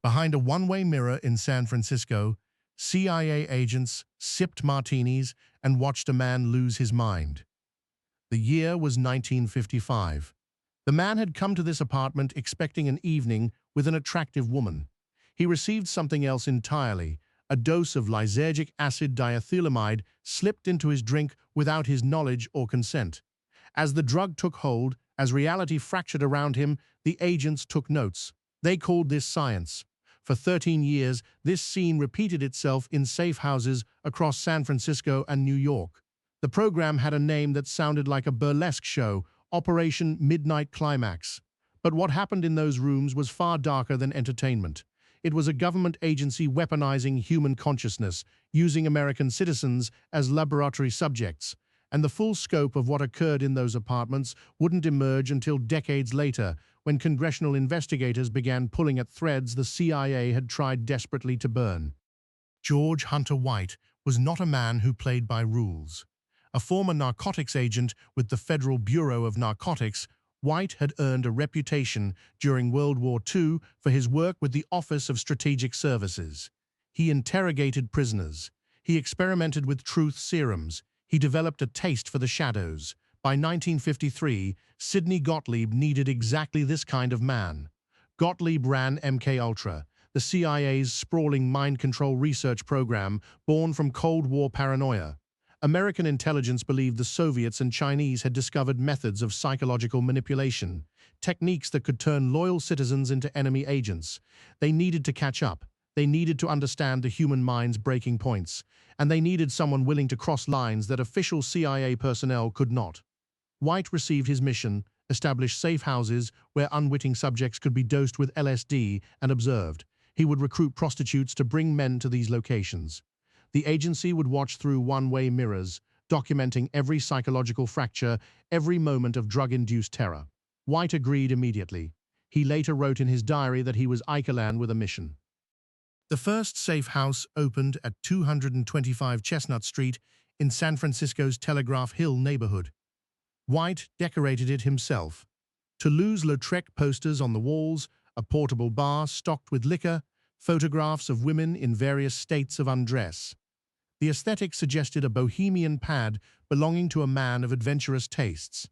Behind a one-way mirror in San Francisco, CIA agents sipped martinis and watched a man lose his mind. The year was 1955. The man had come to this apartment expecting an evening with an attractive woman. He received something else entirely. A dose of lysergic acid diethylamide slipped into his drink without his knowledge or consent. As the drug took hold, as reality fractured around him, the agents took notes. They called this science. For 13 years, this scene repeated itself in safe houses across San Francisco and New York. The program had a name that sounded like a burlesque show, Operation Midnight Climax. But what happened in those rooms was far darker than entertainment. It was a government agency weaponizing human consciousness, using American citizens as laboratory subjects. And the full scope of what occurred in those apartments wouldn't emerge until decades later, when congressional investigators began pulling at threads the CIA had tried desperately to burn. George Hunter White was not a man who played by rules. A former narcotics agent with the Federal Bureau of Narcotics, White had earned a reputation during World War II for his work with the Office of Strategic Services. He interrogated prisoners. He experimented with truth serums. He developed a taste for the shadows. By 1953, Sidney Gottlieb needed exactly this kind of man. Gottlieb ran MKUltra, the CIA's sprawling mind control research program born from Cold War paranoia. American intelligence believed the Soviets and Chinese had discovered methods of psychological manipulation, techniques that could turn loyal citizens into enemy agents. They needed to catch up. They needed to understand the human mind's breaking points, and they needed someone willing to cross lines that official CIA personnel could not. White received his mission, establish safe houses where unwitting subjects could be dosed with LSD and observed. He would recruit prostitutes to bring men to these locations. The agency would watch through one-way mirrors, documenting every psychological fracture, every moment of drug-induced terror. White agreed immediately. He later wrote in his diary that he was Eichelan with a mission. The first safe house opened at 225 Chestnut Street in San Francisco's Telegraph Hill neighborhood. White decorated it himself. Toulouse-Lautrec posters on the walls, a portable bar stocked with liquor, photographs of women in various states of undress. The aesthetic suggested a bohemian pad belonging to a man of adventurous tastes.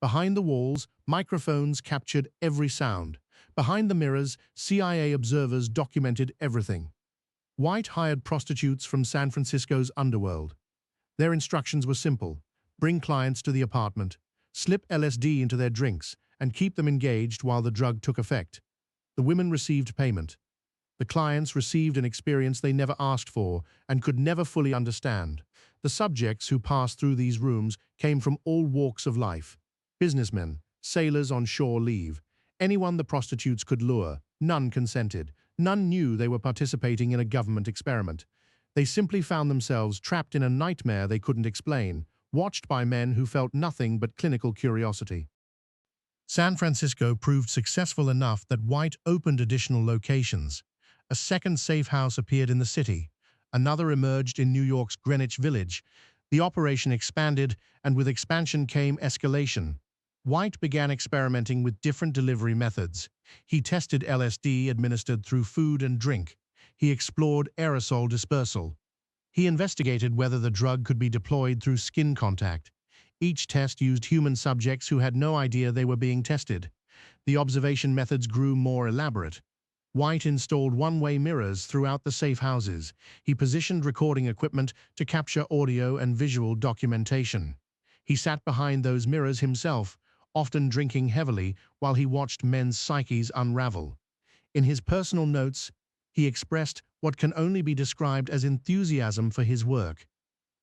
Behind the walls, microphones captured every sound. Behind the mirrors, CIA observers documented everything. White hired prostitutes from San Francisco's underworld. Their instructions were simple: bring clients to the apartment, slip LSD into their drinks, and keep them engaged while the drug took effect. The women received payment. The clients received an experience they never asked for and could never fully understand. The subjects who passed through these rooms came from all walks of life. Businessmen, sailors on shore leave, anyone the prostitutes could lure. None consented. None knew they were participating in a government experiment. They simply found themselves trapped in a nightmare they couldn't explain, watched by men who felt nothing but clinical curiosity. San Francisco proved successful enough that White opened additional locations. A second safe house appeared in the city. Another emerged in New York's Greenwich Village. The operation expanded, and with expansion came escalation. White began experimenting with different delivery methods. He tested LSD administered through food and drink. He explored aerosol dispersal. He investigated whether the drug could be deployed through skin contact. Each test used human subjects who had no idea they were being tested. The observation methods grew more elaborate. White installed one-way mirrors throughout the safe houses. He positioned recording equipment to capture audio and visual documentation. He sat behind those mirrors himself, often drinking heavily while he watched men's psyches unravel. In his personal notes, he expressed what can only be described as enthusiasm for his work.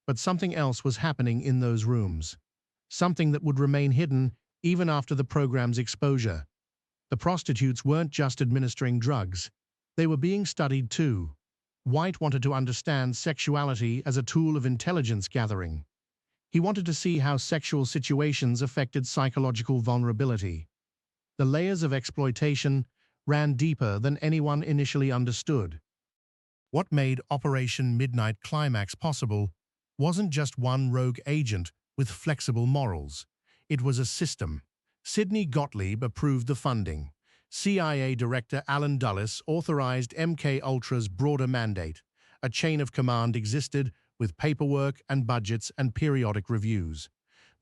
But something else was happening in those rooms. Something that would remain hidden even after the program's exposure. The prostitutes weren't just administering drugs. They were being studied too. White wanted to understand sexuality as a tool of intelligence gathering. He wanted to see how sexual situations affected psychological vulnerability. The layers of exploitation ran deeper than anyone initially understood. What made Operation Midnight Climax possible wasn't just one rogue agent with flexible morals. It was a system. Sidney Gottlieb approved the funding. CIA Director Alan Dulles authorized MKUltra's broader mandate. A chain of command existed with paperwork and budgets and periodic reviews.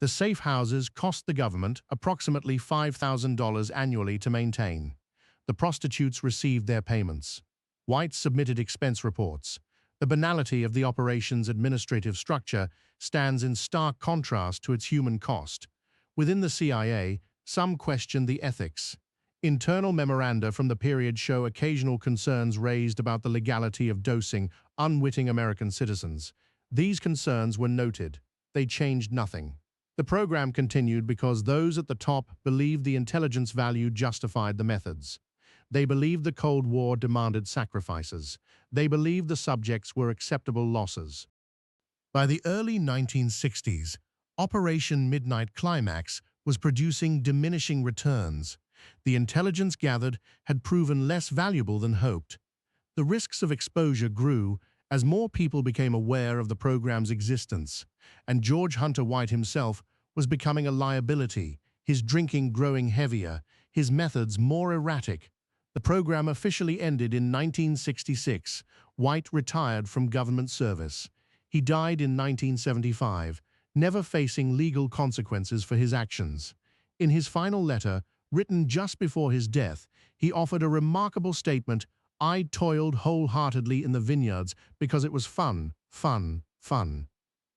The safe houses cost the government approximately $5,000 annually to maintain. The prostitutes received their payments. White submitted expense reports. The banality of the operation's administrative structure stands in stark contrast to its human cost. Within the CIA, some question the ethics. Internal memoranda from the period show occasional concerns raised about the legality of dosing unwitting American citizens. These concerns were noted. They changed nothing. The program continued because those at the top believed the intelligence value justified the methods. They believed the Cold War demanded sacrifices. They believed the subjects were acceptable losses. By the early 1960s, Operation Midnight Climax was producing diminishing returns. The intelligence gathered had proven less valuable than hoped. The risks of exposure grew as more people became aware of the program's existence, and George Hunter White himself was becoming a liability, his drinking growing heavier, his methods more erratic. The program officially ended in 1966. White retired from government service. He died in 1975, never facing legal consequences for his actions. In his final letter, written just before his death, he offered a remarkable statement: "I toiled wholeheartedly in the vineyards because it was fun, fun, fun."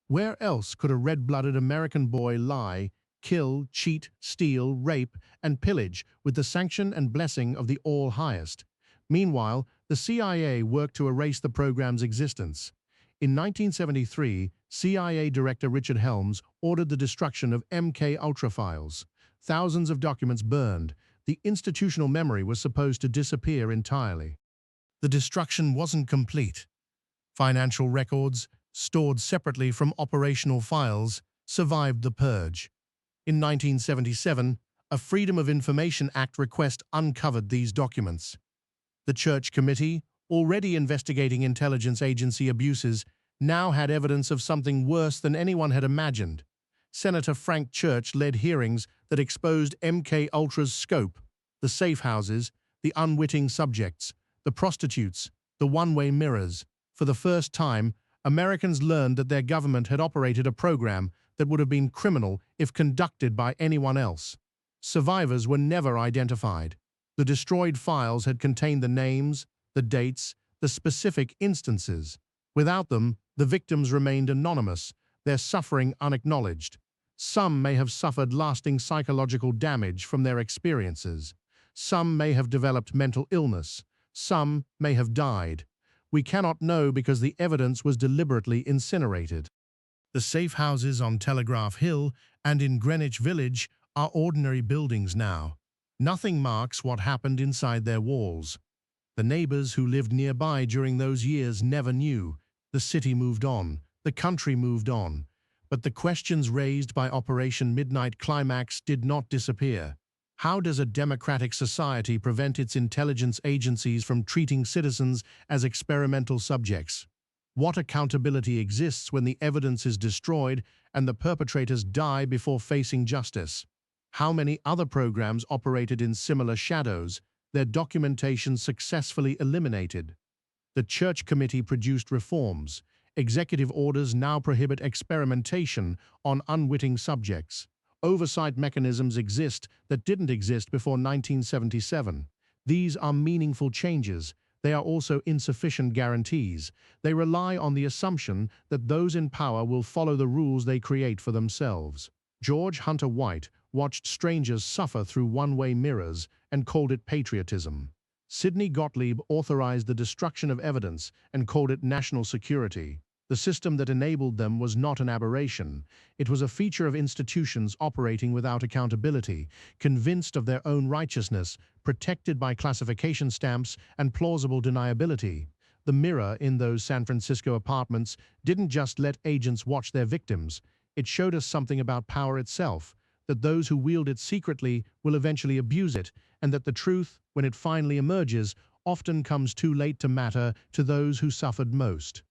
Where else could a red-blooded American boy lie, kill, cheat, steal, rape, and pillage with the sanction and blessing of the All-Highest? Meanwhile, the CIA worked to erase the program's existence. In 1973, CIA Director Richard Helms ordered the destruction of MKUltra files. Thousands of documents burned. The institutional memory was supposed to disappear entirely. The destruction wasn't complete. Financial records, stored separately from operational files, survived the purge. In 1977, a Freedom of Information Act request uncovered these documents. The Church Committee, already investigating intelligence agency abuses, now had evidence of something worse than anyone had imagined. Senator Frank Church led hearings that exposed MKUltra's scope: the safe houses, the unwitting subjects, the prostitutes, the one-way mirrors. For the first time, Americans learned that their government had operated a program that would have been criminal if conducted by anyone else. Survivors were never identified. The destroyed files had contained the names, the dates, the specific instances. Without them, the victims remained anonymous, their suffering unacknowledged. Some may have suffered lasting psychological damage from their experiences. Some may have developed mental illness. Some may have died. We cannot know because the evidence was deliberately incinerated. The safe houses on Telegraph Hill and in Greenwich Village are ordinary buildings now. Nothing marks what happened inside their walls. The neighbors who lived nearby during those years never knew. The city moved on. The country moved on. But the questions raised by Operation Midnight Climax did not disappear. How does a democratic society prevent its intelligence agencies from treating citizens as experimental subjects? What accountability exists when the evidence is destroyed and the perpetrators die before facing justice? How many other programs operated in similar shadows, their documentation successfully eliminated? The Church Committee produced reforms. Executive orders now prohibit experimentation on unwitting subjects. Oversight mechanisms exist that didn't exist before 1977. These are meaningful changes. They are also insufficient guarantees. They rely on the assumption that those in power will follow the rules they create for themselves. George Hunter White watched strangers suffer through one-way mirrors and called it patriotism. Sidney Gottlieb authorized the destruction of evidence and called it national security. The system that enabled them was not an aberration. It was a feature of institutions operating without accountability, convinced of their own righteousness, protected by classification stamps and plausible deniability. The mirror in those San Francisco apartments didn't just let agents watch their victims. It showed us something about power itself, that those who wield it secretly will eventually abuse it, and that the truth, when it finally emerges, often comes too late to matter to those who suffered most.